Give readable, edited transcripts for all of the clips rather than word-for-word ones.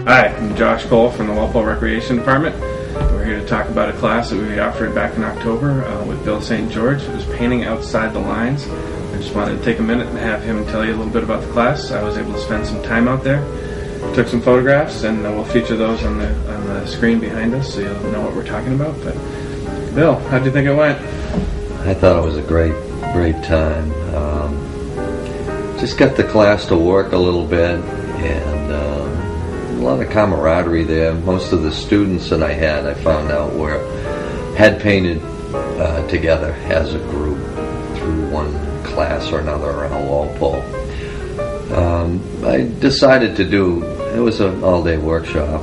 Hi, I'm Josh Cole from the Walpole Recreation Department. We're here to talk about a class that we offered back in October with Bill St. George. It was painting outside the lines. I just wanted to take a minute and have him tell you a little bit about the class. I was able to spend some time out there, took some photographs, and we'll feature those on the screen behind us so you'll know what we're talking about. But Bill, how do you think it went? I thought it was a great time. Just got the class to work a little bit, and a lot of camaraderie there. Most of the students that I found out had painted together as a group through one class or another around Walpole. I decided to it was an all-day workshop,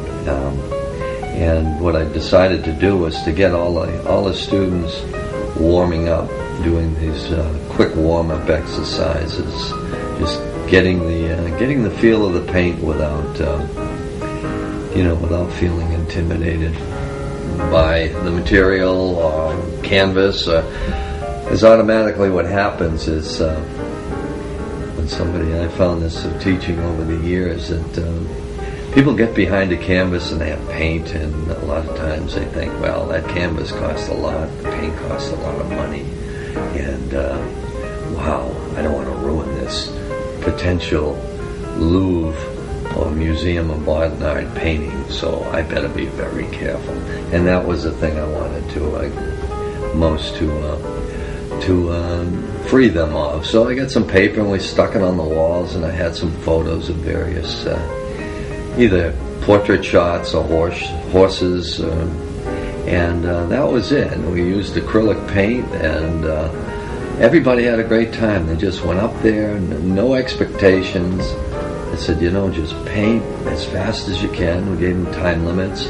and what I decided to do was to get all the students warming up, doing these quick warm-up exercises, just getting the feel of the paint without feeling intimidated by the material or canvas. Because automatically what happens is when I found this teaching over the years, that people get behind a canvas and they have paint, and a lot of times they think, well, that canvas costs a lot, the paint costs a lot of money, and wow, I don't want to ruin this potential Louvre or Museum of Modern Art painting, so I better be very careful. And that was the thing I wanted to free them of. So I got some paper and we stuck it on the walls, and I had some photos of various either portrait shots or horses, and that was it. We used acrylic paint, and everybody had a great time. They just went up there, no expectations. I said, just paint as fast as you can. We gave them time limits,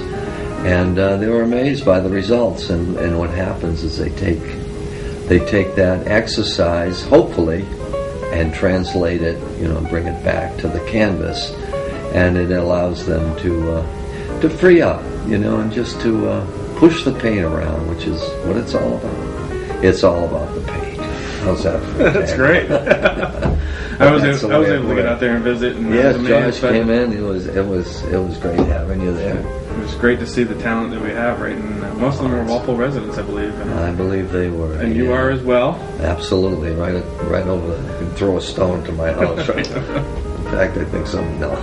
and they were amazed by the results. And what happens is they take that exercise, hopefully, and translate it, bring it back to the canvas, and it allows them to free up, and just to push the paint around, which is what it's all about. It's all about the paint. How's that? That's great. I was able to get out there and visit. And yes, Josh came in. It was great having you there. It was great to see the talent that we have, right? And most of them are Walpole residents, I believe. And I believe they were. And you are as well. Absolutely, right over there. You can throw a stone to my house right now. In fact, I think so. No.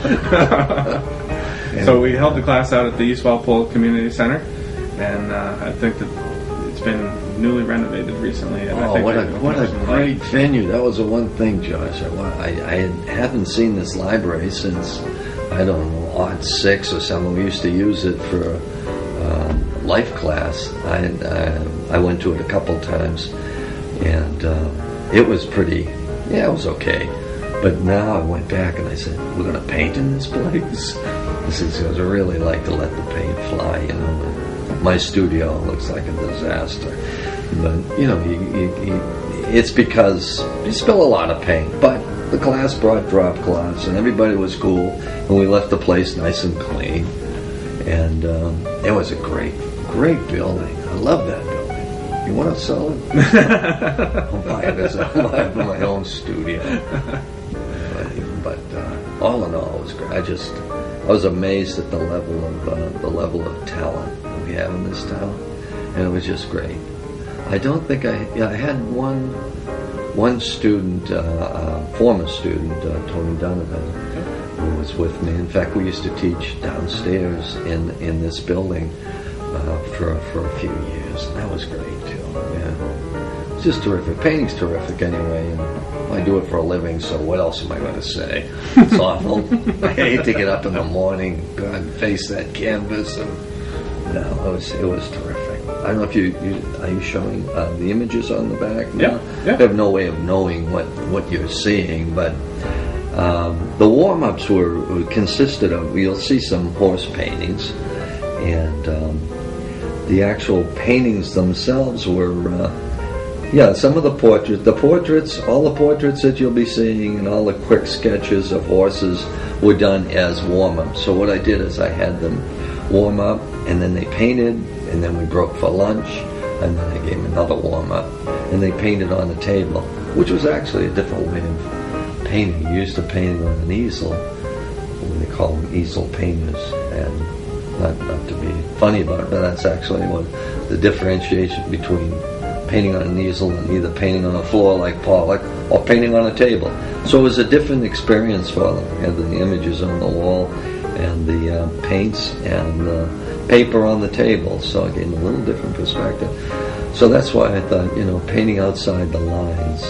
So we held the class out at the East Walpole Community Center, and I think that it's been newly renovated recently. And I think what a great venue. That was the one thing, Josh. I haven't seen this library since, I don't know, '06 or something. We used to use it for life class. I went to it a couple times, and it was it was okay. But now I went back and I said, we're going to paint in this place? This is because I really like to let the paint fly, My studio looks like a disaster. But, it's because you spill a lot of paint. But the class brought drop cloths, and everybody was cool, and we left the place nice and clean. And it was a great building. I love that building. You want to sell it? I'll buy it for my own studio. But all in all, it was great. I was amazed at the level of talent that we have in this town, and it was just great. I don't think I had one student, former student, Tony Donovan, who was with me. In fact, we used to teach downstairs in this building for a few years. That was great too. Yeah, it's just terrific. Painting's terrific anyway, and I do it for a living. So what else am I going to say? It's awful. I hate to get up in the morning, go out and face that canvas, and it was terrific. I don't know if are you showing the images on the back? No? Yeah. I have no way of knowing what you're seeing, but the warm-ups consisted of, you'll see some horse paintings, and the actual paintings themselves were, some of the portraits, all the portraits that you'll be seeing, and all the quick sketches of horses were done as warm-ups. So what I did is I had them warm up, and then they painted, and then we broke for lunch, and then I gave them another warm-up, and they painted on the table, which was actually a different way of painting. You used to painting on an easel. They call them easel painters. And not to be funny about it, but that's actually what the differentiation between painting on an easel and either painting on a floor like Pollock or painting on a table. So it was a different experience for them. We had the images on the wall and the paints and the paper on the table, so it gave them a little different perspective. So that's why I thought, painting outside the lines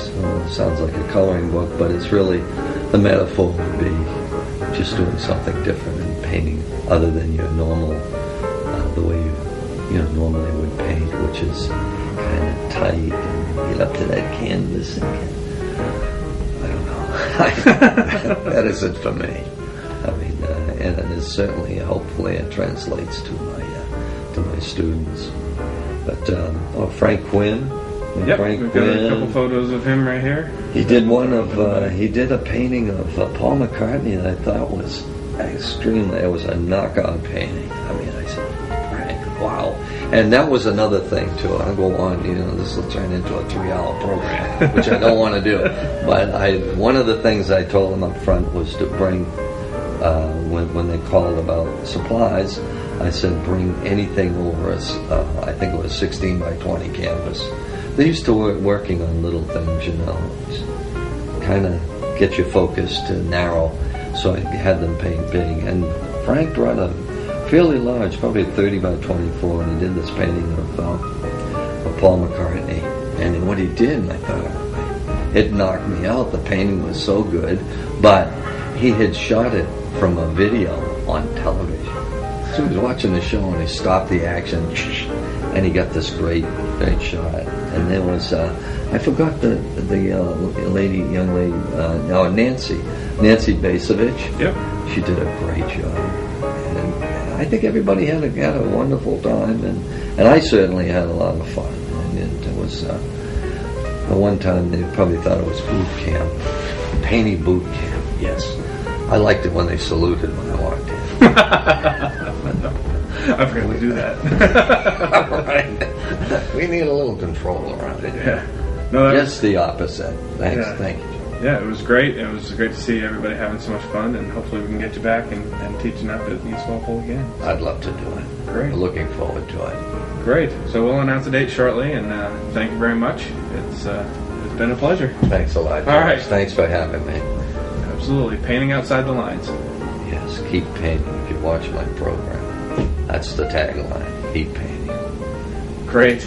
sounds like a coloring book, but it's really, the metaphor would be just doing something different and painting other than your normal, the way you normally would paint, which is kind of tight and get up to that canvas and I don't know. That isn't for me. I mean, and it is certainly, hopefully, it translates to my students. But Frank Quinn. Yep, Frank we've got Quinn, a couple photos of him right here. He did he did a painting of Paul McCartney that I thought was extremely. It was a knockout painting. I mean, I said, Frank, wow. And that was another thing too. I'll go on. This will turn into a 3-hour program, which I don't want to do. But one of the things I told them up front was to bring when they called about supplies. I said, bring anything over us. I think it was 16 by 20 canvas. They used to working on little things, kind of get your focus to narrow. So I had them paint big. And Frank brought a fairly large, probably 30 by 24, and he did this painting of Paul McCartney. And then what he did, and I thought, it knocked me out. The painting was so good, but he had shot it from a video on television. So he was watching the show and he stopped the action and he got this great shot. And there was, I forgot the young lady, Nancy Basovich. Yep. She did a great job. And I think everybody had a wonderful time, and I certainly had a lot of fun. And it was, at one time they probably thought it was boot camp, painting boot camp. Yes. I liked it when they saluted when I walked in. I forgot to do that. Right. We need a little control around it. Yeah. No, Just the opposite. Thanks. Yeah. Thank you, Joe. Yeah, it was great. It was great to see everybody having so much fun, and hopefully we can get you back and teaching up at East Walpole again. I'd love to do it. Great. Looking forward to it. Great. So we'll announce a date shortly, and thank you very much. It's been a pleasure. Thanks a lot, Joe. All right. Thanks for having me. Absolutely. Painting outside the lines. Yes, keep painting. If you watch my program, that's the tagline. Keep painting. Great.